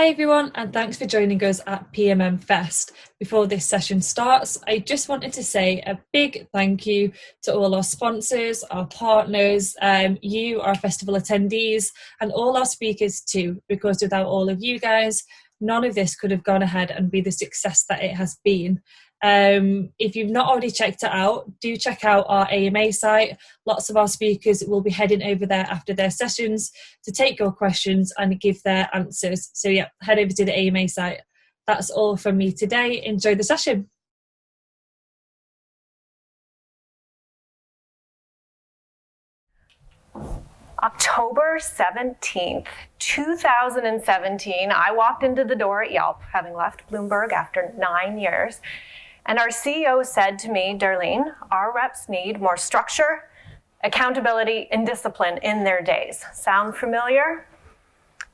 Hi everyone, and thanks for joining us at PMM Fest. Before this session starts, I just wanted to say a big thank you to all our sponsors, our partners, you, our festival attendees, and all our speakers too, because without all of you guys, none of this could have gone ahead and be the success that it has been. If you've not already checked it out, do check out our AMA site. Lots of our speakers will be heading over there after their sessions to take your questions and give their answers. So yeah, head over to the AMA site. That's all from me today. Enjoy the session. October 17th, 2017, I walked into the door at Yelp, having left Bloomberg after 9 years. And our CEO said to me, Darlene, our reps need more structure, accountability, and discipline in their days. Sound familiar?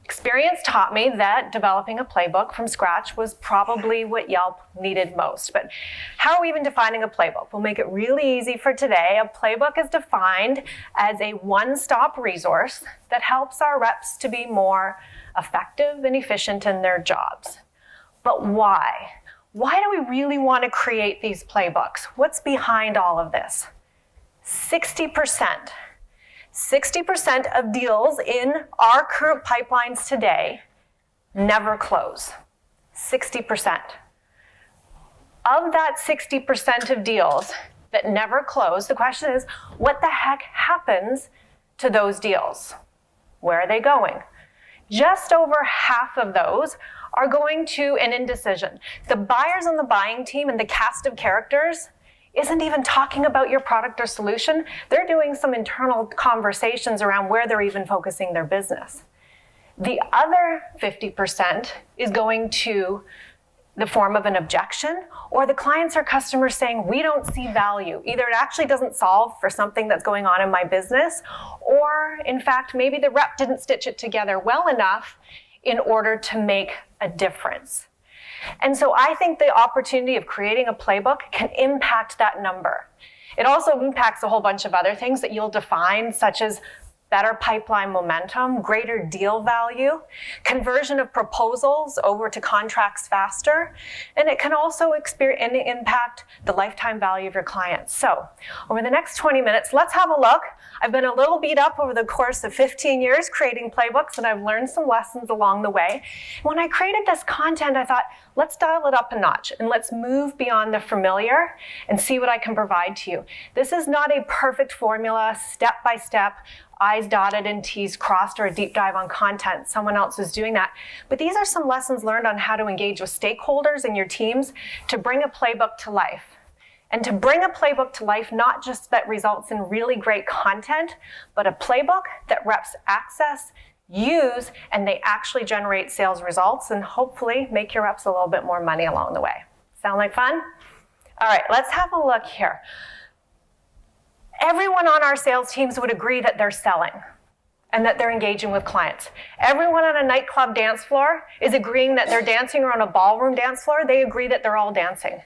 Experience taught me that developing a playbook from scratch was probably what Yelp needed most. But how are we even defining a playbook? We'll make it really easy for today. A playbook is defined as a one-stop resource that helps our reps to be more effective and efficient in their jobs. But why? Why do we really want to create these playbooks? What's behind all of this? 60% of deals in our current pipelines today never close. 60%. Of that 60% of deals that never close, the question is, what the heck happens to those deals? Where are they going? Just over half of those are going to an indecision. The buyers on the buying team and the cast of characters isn't even talking about your product or solution. They're doing some internal conversations around where they're even focusing their business. The other 50% is going to the form of an objection, or the clients or customers saying, we don't see value. Either it actually doesn't solve for something that's going on in my business, or in fact, maybe the rep didn't stitch it together well enough in order to make a difference. And so I think the opportunity of creating a playbook can impact that number. It also impacts a whole bunch of other things that you'll define, such as better pipeline momentum, greater deal value, conversion of proposals over to contracts faster, and it can also impact the lifetime value of your clients. So over the next 20 minutes, let's have a look. I've been a little beat up over the course of 15 years creating playbooks, and I've learned some lessons along the way. When I created this content, I thought, let's dial it up a notch and let's move beyond the familiar and see what I can provide to you. This is not a perfect formula, step by step, I's dotted and T's crossed, or a deep dive on content. Someone else is doing that. But these are some lessons learned on how to engage with stakeholders in your teams to bring a playbook to life. And to bring a playbook to life, not just that results in really great content, but a playbook that reps access, use, and they actually generate sales results and hopefully make your reps a little bit more money along the way. Sound like fun? All right, let's have a look here. Everyone on our sales teams would agree that they're selling and that they're engaging with clients. Everyone on a nightclub dance floor is agreeing that they're dancing, or on a ballroom dance floor, they agree that they're all dancing.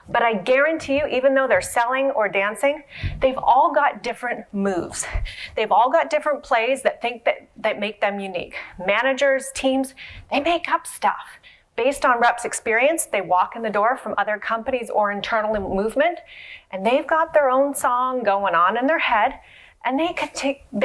But I guarantee you, even though they're selling or dancing, they've all got different moves. They've all got different plays that make them unique. Managers, teams, they make up stuff. Based on reps' experience, they walk in the door from other companies or internal movement, and they've got their own song going on in their head, and they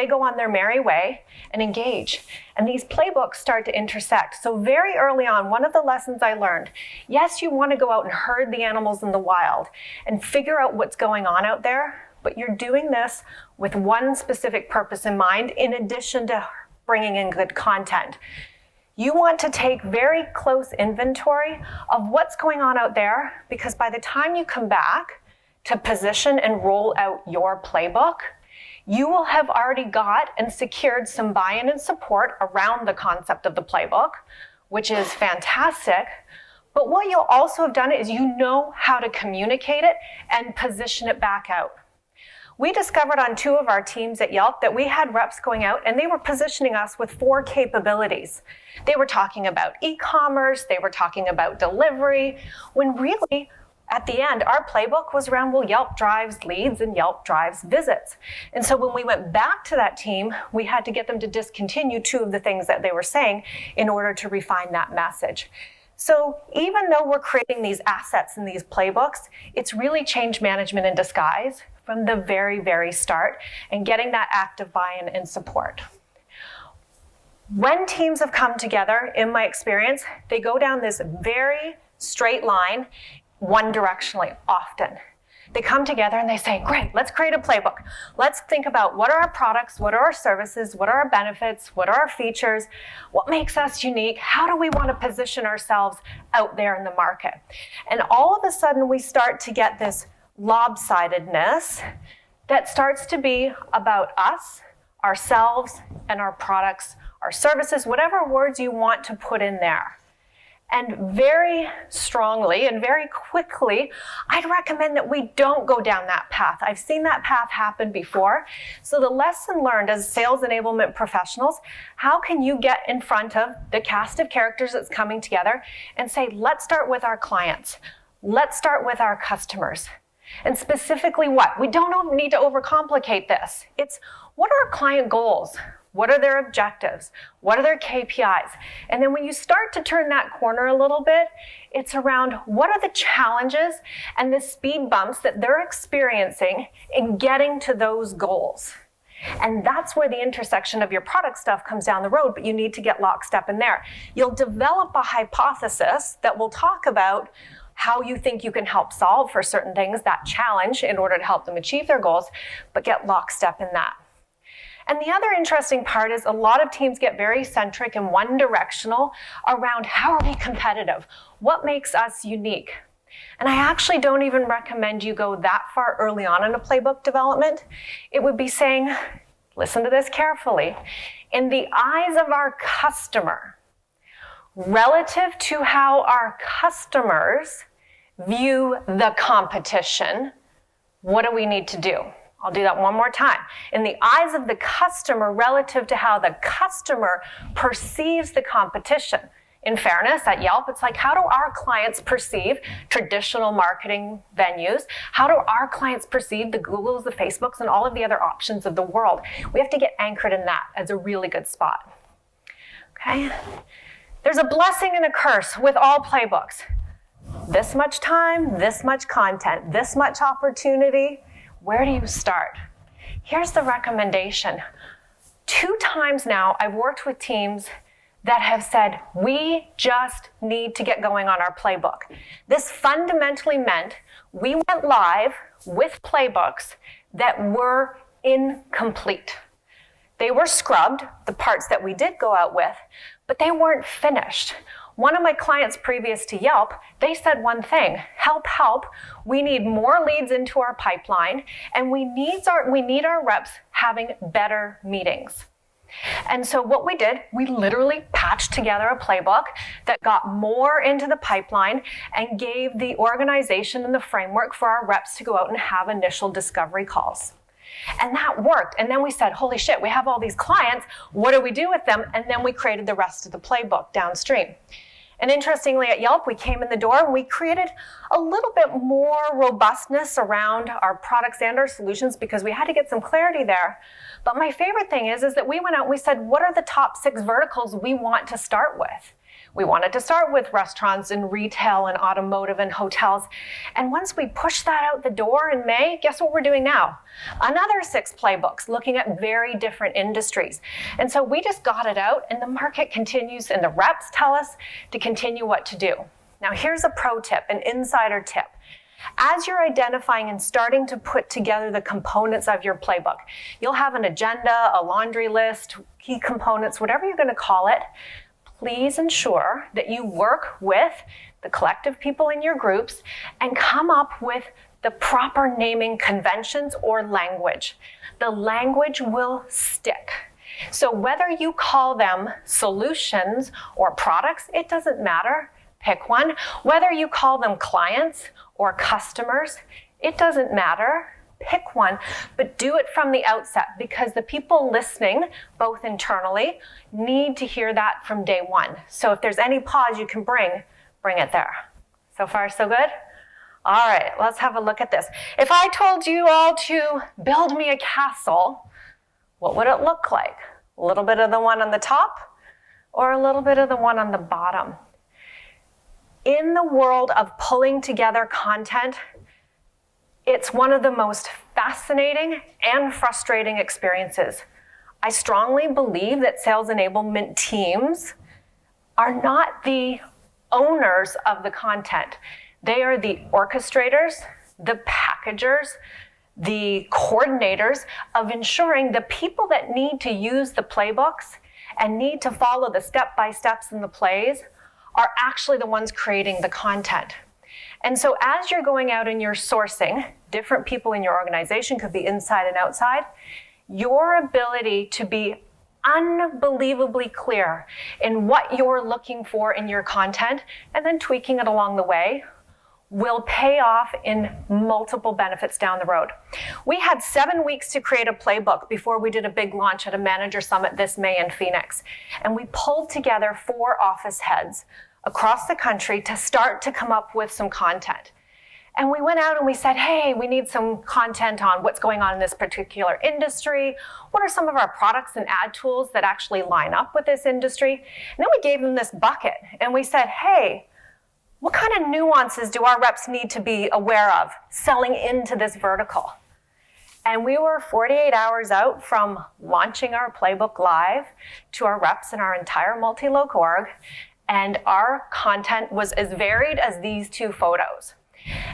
go on their merry way and engage. And these playbooks start to intersect. So very early on, one of the lessons I learned, yes, you want to go out and herd the animals in the wild and figure out what's going on out there, but you're doing this with one specific purpose in mind, in addition to bringing in good content. You want to take very close inventory of what's going on out there, because by the time you come back to position and roll out your playbook, you will have already got and secured some buy-in and support around the concept of the playbook, which is fantastic. But what you'll also have done is you know how to communicate it and position it back out. We discovered on 2 of our teams at Yelp that we had reps going out and they were positioning us with 4 capabilities. They were talking about e-commerce, they were talking about delivery, when really at the end, our playbook was around, well, Yelp drives leads and Yelp drives visits. And so when we went back to that team, we had to get them to discontinue 2 of the things that they were saying in order to refine that message. So even though we're creating these assets and these playbooks, it's really change management in disguise from the very, very start and getting that active buy-in and support. When teams have come together, in my experience, they go down this very straight line, one directionally often. They come together and they say, great, let's create a playbook. Let's think about what are our products, what are our services, what are our benefits, what are our features, what makes us unique, how do we want to position ourselves out there in the market? And all of a sudden we start to get this lopsidedness that starts to be about us, ourselves, and our products, our services, whatever words you want to put in there. And very strongly and very quickly, I'd recommend that we don't go down that path. I've seen that path happen before. So the lesson learned as sales enablement professionals, how can you get in front of the cast of characters that's coming together and say, let's start with our clients. Let's start with our customers. And specifically what? We don't need to overcomplicate this. It's what are our client goals? What are their objectives? What are their KPIs? And then when you start to turn that corner a little bit, it's around what are the challenges and the speed bumps that they're experiencing in getting to those goals. And that's where the intersection of your product stuff comes down the road, but you need to get lockstep in there. You'll develop a hypothesis that will talk about how you think you can help solve for certain things, that challenge, in order to help them achieve their goals, but get lockstep in that. And the other interesting part is a lot of teams get very centric and one-directional around how are we competitive? What makes us unique? And I actually don't even recommend you go that far early on in a playbook development. It would be saying, listen to this carefully, in the eyes of our customer, relative to how our customers view the competition, what do we need to do? I'll do that one more time. In the eyes of the customer, relative to how the customer perceives the competition. In fairness, at Yelp, it's like, how do our clients perceive traditional marketing venues? How do our clients perceive the Googles, the Facebooks, and all of the other options of the world? We have to get anchored in that as a really good spot. Okay? There's a blessing and a curse with all playbooks. This much time, this much content, this much opportunity. Where do you start? Here's the recommendation. 2 times now, I've worked with teams that have said, we just need to get going on our playbook. This fundamentally meant we went live with playbooks that were incomplete. They were scrubbed, the parts that we did go out with, but they weren't finished. One of my clients previous to Yelp, they said one thing, help, we need more leads into our pipeline, and we need our reps having better meetings. And so what we did, we literally patched together a playbook that got more into the pipeline and gave the organization and the framework for our reps to go out and have initial discovery calls. And that worked. And then we said, holy shit, we have all these clients. What do we do with them? And then we created the rest of the playbook downstream. And interestingly, at Yelp, we came in the door and we created a little bit more robustness around our products and our solutions because we had to get some clarity there. But my favorite thing is that we went out and we said, what are the top 6 verticals we want to start with? We wanted to start with restaurants and retail and automotive and hotels. And once we pushed that out the door in May, guess what we're doing now? Another 6 playbooks looking at very different industries. And so we just got it out and the market continues and the reps tell us to continue what to do. Now here's a pro tip, an insider tip. As you're identifying and starting to put together the components of your playbook, you'll have an agenda, a laundry list, key components, whatever you're going to call it. Please ensure that you work with the collective people in your groups and come up with the proper naming conventions or language. The language will stick. So whether you call them solutions or products, it doesn't matter. Pick one. Whether you call them clients or customers, it doesn't matter. Pick one, but do it from the outset because the people listening, both internally, need to hear that from day one. So if there's any pause you can bring it there. So far, so good? All right, let's have a look at this. If I told you all to build me a castle, what would it look like? A little bit of the one on the top or a little bit of the one on the bottom? In the world of pulling together content, it's one of the most fascinating and frustrating experiences. I strongly believe that sales enablement teams are not the owners of the content. They are the orchestrators, the packagers, the coordinators of ensuring the people that need to use the playbooks and need to follow the step-by-steps in the plays are actually the ones creating the content. And so as you're going out and you're sourcing, different people in your organization, could be inside and outside, your ability to be unbelievably clear in what you're looking for in your content and then tweaking it along the way will pay off in multiple benefits down the road. We had 7 weeks to create a playbook before we did a big launch at a manager summit this May in Phoenix. And we pulled together 4 office heads across the country to start to come up with some content. And we went out and we said, hey, we need some content on what's going on in this particular industry. What are some of our products and ad tools that actually line up with this industry? And then we gave them this bucket and we said, hey, what kind of nuances do our reps need to be aware of selling into this vertical? And we were 48 hours out from launching our playbook live to our reps in our entire multi-loc org. And our content was as varied as these 2 photos.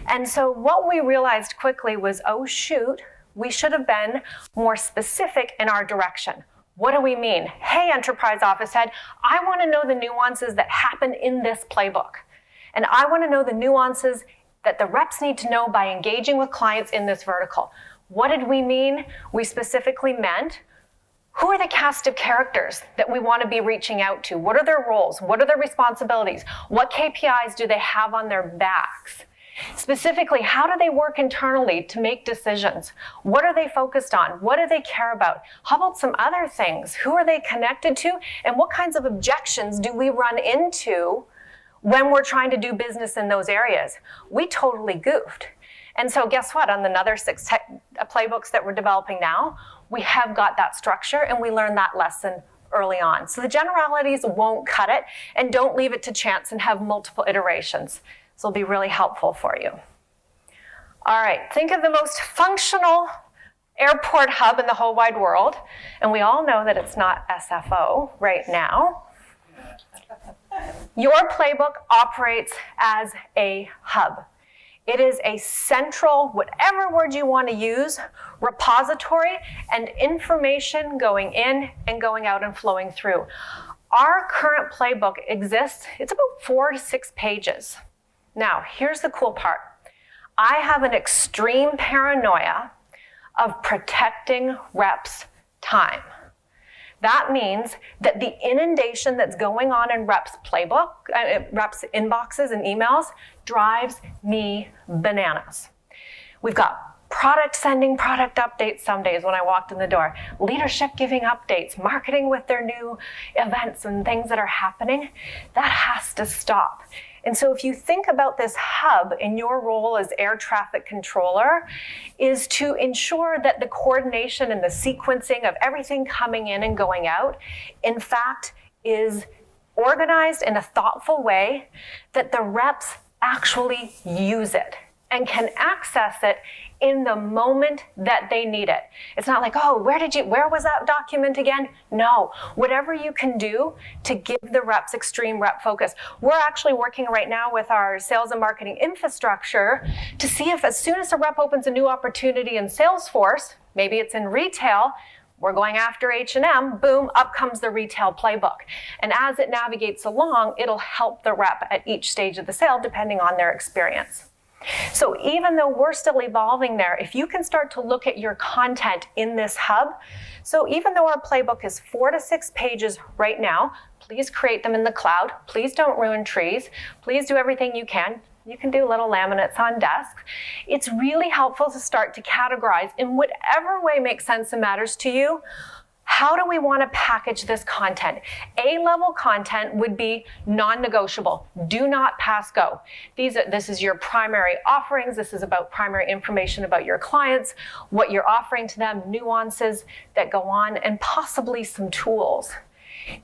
And so what we realized quickly was, oh shoot, we should have been more specific in our direction. What do we mean? Hey, enterprise office head, I want to know the nuances that happen in this playbook. And I want to know the nuances that the reps need to know by engaging with clients in this vertical. What did we mean? We specifically meant, who are the cast of characters that we want to be reaching out to? What are their roles? What are their responsibilities? What KPIs do they have on their backs? Specifically, how do they work internally to make decisions? What are they focused on? What do they care about? How about some other things? Who are they connected to? And what kinds of objections do we run into when we're trying to do business in those areas? We totally goofed. And so guess what? On another 6 playbooks that we're developing now, we have got that structure and we learned that lesson early on. So the generalities won't cut it, and don't leave it to chance and have multiple iterations. This will be really helpful for you. All right, think of the most functional airport hub in the whole wide world. And we all know that it's not SFO right now. Your playbook operates as a hub. It is a central, whatever word you want to use, repository and information going in and going out and flowing through. Our current playbook exists, it's about 4 to 6 pages. Now, here's the cool part. I have an extreme paranoia of protecting reps' time. That means that the inundation that's going on in reps' playbook, reps' inboxes and emails drives me bananas. We've got product sending product updates some days when I walked in the door, leadership giving updates, marketing with their new events and things that are happening. That has to stop. And so if you think about this hub in your role as air traffic controller, is to ensure that the coordination and the sequencing of everything coming in and going out, in fact, is organized in a thoughtful way that the reps actually use it and can access it in the moment that they need it. It's not like, oh, where was that document again? No, whatever you can do to give the reps extreme rep focus. We're actually working right now with our sales and marketing infrastructure to see if as soon as a rep opens a new opportunity in Salesforce, maybe it's in retail, we're going after H&M, boom, up comes the retail playbook. And as it navigates along, it'll help the rep at each stage of the sale depending on their experience. So even though we're still evolving there, if you can start to look at your content in this hub, so even though our playbook is 4 to 6 pages right now, please create them in the cloud. Please don't ruin trees. Please do everything you can. You can do little laminates on desks. It's really helpful to start to categorize in whatever way makes sense and matters to you. How do we want to package this content? A-level content would be non-negotiable. Do not pass go. This is your primary offerings. This is about primary information about your clients, what you're offering to them, nuances that go on, and possibly some tools.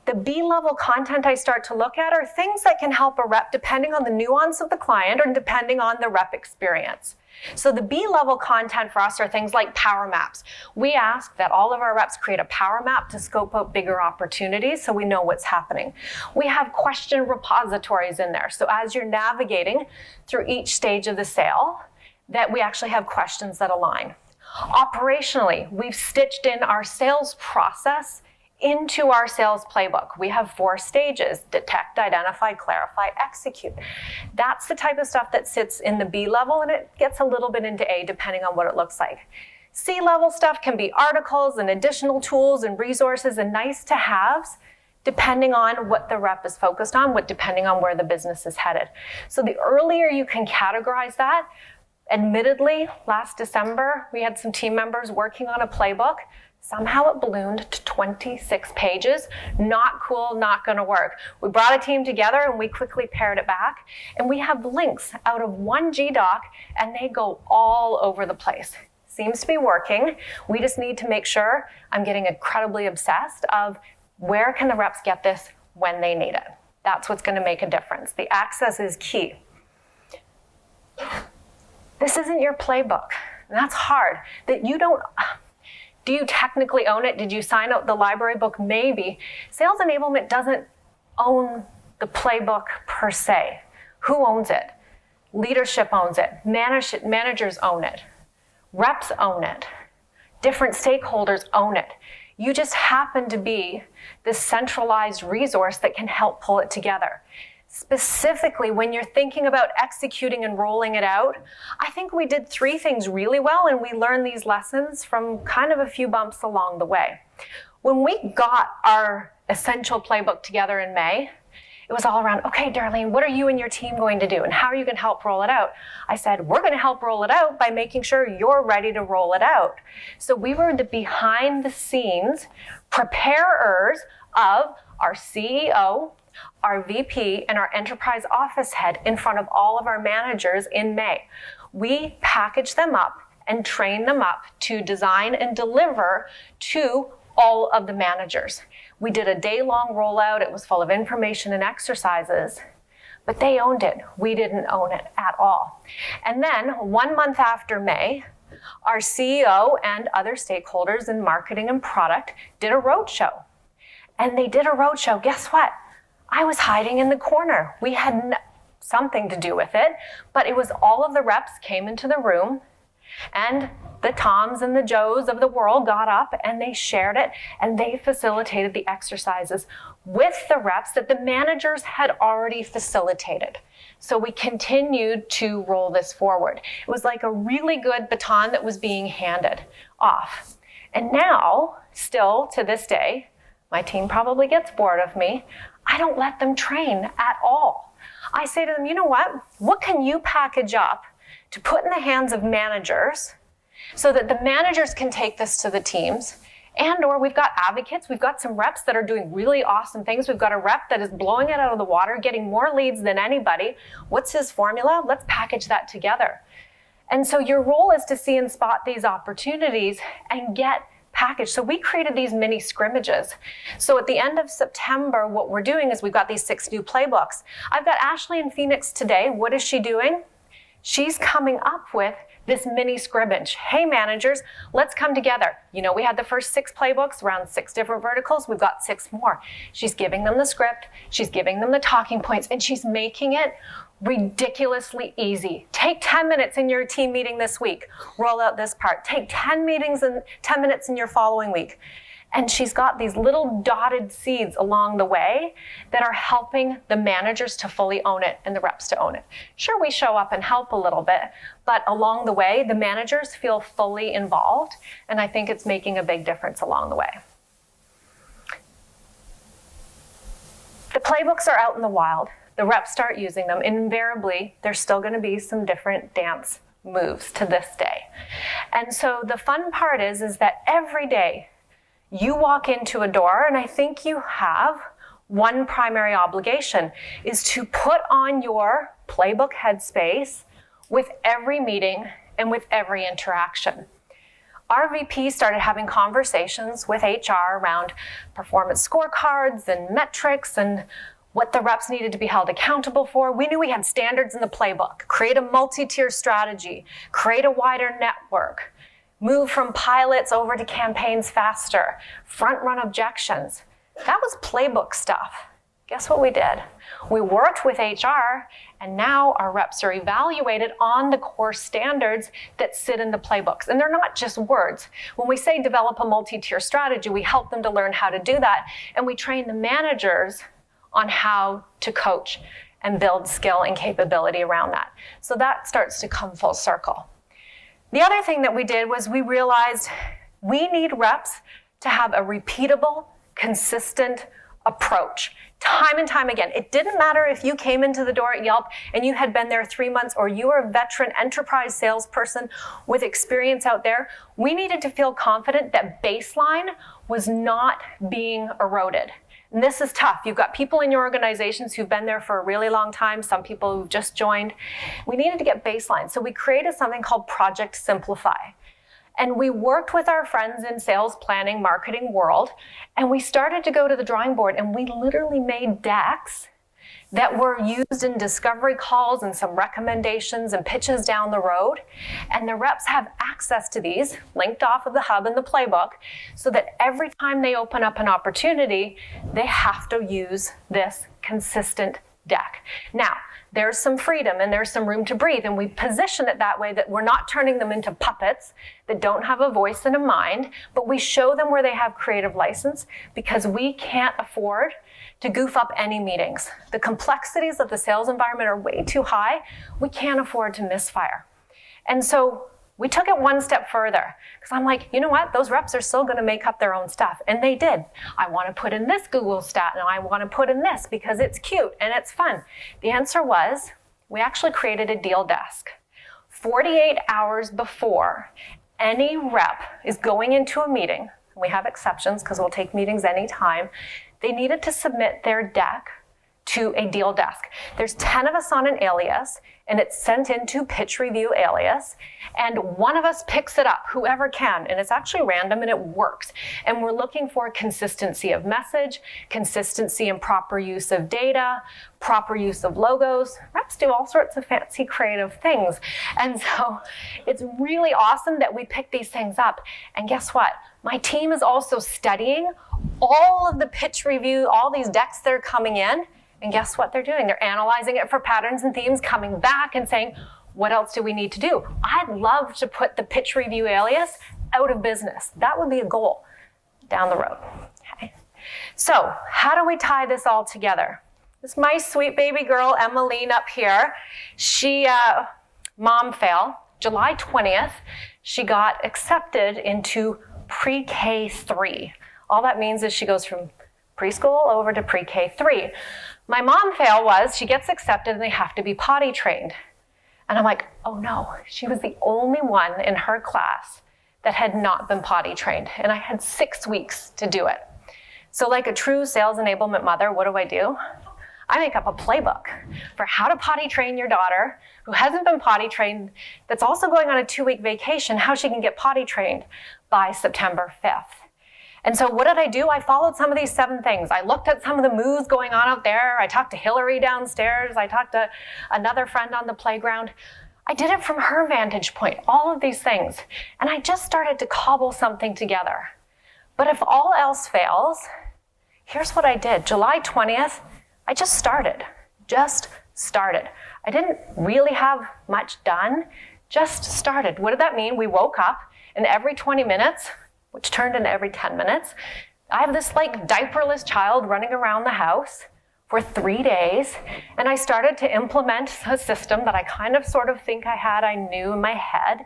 The B-level content I start to look at are things that can help a rep depending on the nuance of the client or depending on the rep experience. So the B-level content for us are things like power maps. We ask that all of our reps create a power map to scope out bigger opportunities so we know what's happening. We have question repositories in there. So as you're navigating through each stage of the sale, that we actually have questions that align. Operationally, we've stitched in our sales process into our sales playbook. We have 4 stages: detect, identify, clarify, execute. That's the type of stuff that sits in the B level, and it gets a little bit into A depending on what it looks like. C level stuff can be articles and additional tools and resources and nice to haves depending on what the rep is focused on, depending on where the business is headed. So the earlier you can categorize that, admittedly, last December, we had some team members working on a playbook. Somehow it ballooned to 26 pages. Not cool, not gonna work. We brought a team together and we quickly pared it back. And we have links out of one G-Doc and they go all over the place. Seems to be working. We just need to make sure I'm getting incredibly obsessed of where can the reps get this when they need it. That's what's gonna make a difference. The access is key. This isn't your playbook. And that's hard. Do you technically own it? Did you sign out the library book? Maybe. Sales enablement doesn't own the playbook per se. Who owns it? Leadership owns it. Managers own it. Reps own it. Different stakeholders own it. You just happen to be this centralized resource that can help pull it together. Specifically, when you're thinking about executing and rolling it out, I think we did 3 things really well, and we learned these lessons from kind of a few bumps along the way. When we got our essential playbook together in May, it was all around, okay, Darlene, what are you and your team going to do, and how are you going to help roll it out? I said, we're going to help roll it out by making sure you're ready to roll it out. So we were the behind the scenes preparers of our CEO, our VP, and our enterprise office head in front of all of our managers in May. We packaged them up and trained them up to design and deliver to all of the managers. We did a day-long rollout. It was full of information and exercises, but they owned it. We didn't own it at all. And then 1 month after May, our CEO and other stakeholders in marketing and product did a roadshow. And they did a roadshow. Guess what? I was hiding in the corner. We had something to do with it, but it was all of the reps came into the room and the Toms and the Joes of the world got up and they shared it and they facilitated the exercises with the reps that the managers had already facilitated. So we continued to roll this forward. It was like a really good baton that was being handed off. And now, still to this day, my team probably gets bored of me. I don't let them train at all. I say to them, you know what can you package up to put in the hands of managers so that the managers can take this to the teams? And or we've got advocates, we've got some reps that are doing really awesome things. We've got a rep that is blowing it out of the water, getting more leads than anybody. What's his formula? Let's package that together. And so your role is to see and spot these opportunities and get package. So we created these mini scrimmages. So at the end of September, what we're doing is we've got these 6 new playbooks. I've got Ashley in Phoenix today. What is she doing? She's coming up with this mini scrimmage. Hey managers, let's come together. You know, we had the first 6 playbooks around 6 different verticals. We've got 6 more. She's giving them the script. She's giving them the talking points, and she's making it ridiculously easy. Take 10 minutes in your team meeting this week. Roll out this part. Take 10 minutes in your following week. And she's got these little dotted seeds along the way that are helping the managers to fully own it and the reps to own it. Sure, we show up and help a little bit, but along the way, the managers feel fully involved, and I think it's making a big difference along the way. The playbooks are out in the wild. The reps start using them. Invariably, there's still going to be some different dance moves to this day. And so the fun part is that every day You walk into a door, and I think you have one primary obligation, is to put on your playbook headspace with every meeting and with every interaction. Our VP started having conversations with HR around performance scorecards and metrics and what the reps needed to be held accountable for. We knew we had standards in the playbook: create a multi-tier strategy, create a wider network, move from pilots over to campaigns faster, front-run objections. That was playbook stuff. Guess what we did? We worked with HR, and now our reps are evaluated on the core standards that sit in the playbooks. And they're not just words. When we say develop a multi-tier strategy, we help them to learn how to do that, and we train the managers on how to coach and build skill and capability around that. So that starts to come full circle. The other thing that we did was we realized we need reps to have a repeatable, consistent approach. Time and time again. It didn't matter if you came into the door at Yelp and you had been there 3 months, or you were a veteran enterprise salesperson with experience out there. We needed to feel confident that baseline was not being eroded. And this is tough. You've got people in your organizations who've been there for a really long time, some people who've just joined. We needed to get baseline. So we created something called Project Simplify. And we worked with our friends in sales planning, marketing world, and we started to go to the drawing board, and we literally made decks that were used in discovery calls and some recommendations and pitches down the road. And the reps have access to these linked off of the hub and the playbook, so that every time they open up an opportunity, they have to use this consistent deck. Now, there's some freedom and there's some room to breathe, and we position it that way that we're not turning them into puppets that don't have a voice and a mind, but we show them where they have creative license, because we can't afford to goof up any meetings. The complexities of the sales environment are way too high. We can't afford to misfire. And so we took it one step further, because I'm like, you know what? Those reps are still going to make up their own stuff. And they did. I want to put in this Google stat, and I want to put in this because it's cute and it's fun. The answer was, we actually created a deal desk. 48 hours before any rep is going into a meeting, and we have exceptions because we'll take meetings anytime, they needed to submit their deck to a deal desk. There's 10 of us on an alias, and it's sent into pitch review alias, and one of us picks it up, whoever can, and it's actually random and it works. And we're looking for consistency of message, consistency and proper use of data, proper use of logos. Reps do all sorts of fancy creative things. And so it's really awesome that we pick these things up. And guess what? My team is also studying all of the pitch review, all these decks that are coming in. And guess what they're doing? They're analyzing it for patterns and themes, coming back and saying, what else do we need to do? I'd love to put the pitch review alias out of business. That would be a goal down the road. Okay. So how do we tie this all together? This is my sweet baby girl, Emmeline, up here. She, mom fail, July 20th, she got accepted into pre-K 3. All that means is she goes from preschool over to pre-K 3. My mom fail was she gets accepted and they have to be potty trained. And I'm like, oh no, she was the only one in her class that had not been potty trained. And I had 6 weeks to do it. So like a true sales enablement mother, what do? I make up a playbook for how to potty train your daughter who hasn't been potty trained, that's also going on a 2-week vacation, how she can get potty trained by September 5th. And so what did I do? I followed some of these 7 things. I looked at some of the moves going on out there. I talked to Hillary downstairs. I talked to another friend on the playground. I did it from her vantage point, all of these things. And I just started to cobble something together. But if all else fails, here's what I did. July 20th, I just started. I didn't really have much done, just started. What did that mean? We woke up, and every 20 minutes, which turned into every 10 minutes, I have this like diaperless child running around the house for 3 days. And I started to implement a system that I kind of sort of think I knew in my head.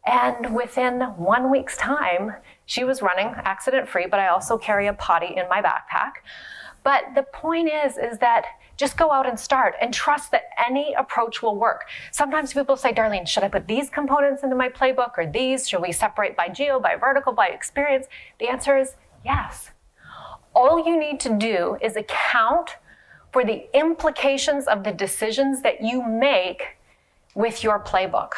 And within 1 week's time, she was running accident-free, but I also carry a potty in my backpack. But the point is that just go out and start and trust that any approach will work. Sometimes people say, Darlene, should I put these components into my playbook or these? Should we separate by geo, by vertical, by experience? The answer is Yes. All you need to do is account for the implications of the decisions that you make with your playbook.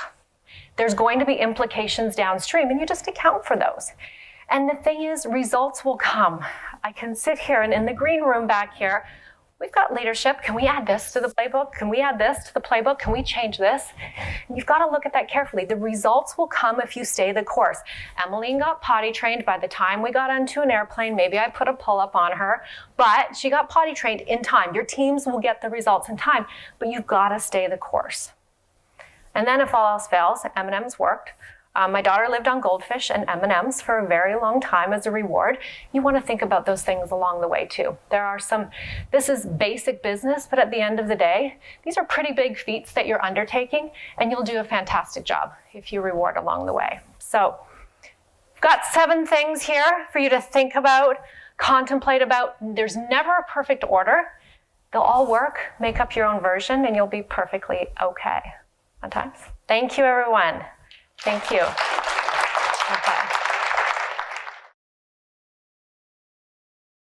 There's going to be implications downstream, and you just account for those. And the thing is, results will come. I can sit here, and in the green room back here, we've got leadership. Can we add this to the playbook? Can we add this to the playbook? Can we change this? And you've got to look at that carefully. The results will come if you stay the course. Emmeline got potty trained by the time we got onto an airplane. Maybe I put a pull-up on her, but she got potty trained in time. Your teams will get the results in time, but you've got to stay the course. And then if all else fails, M&Ms worked. My daughter lived on goldfish and M&Ms for a very long time as a reward. You want to think about those things along the way too. This is basic business, but at the end of the day, these are pretty big feats that you're undertaking, and you'll do a fantastic job if you reward along the way. So I've got 7 things here for you to think about, contemplate about. There's never a perfect order. They'll all work, make up your own version, and you'll be perfectly okay. Fun times. Thank you, everyone. Thank you.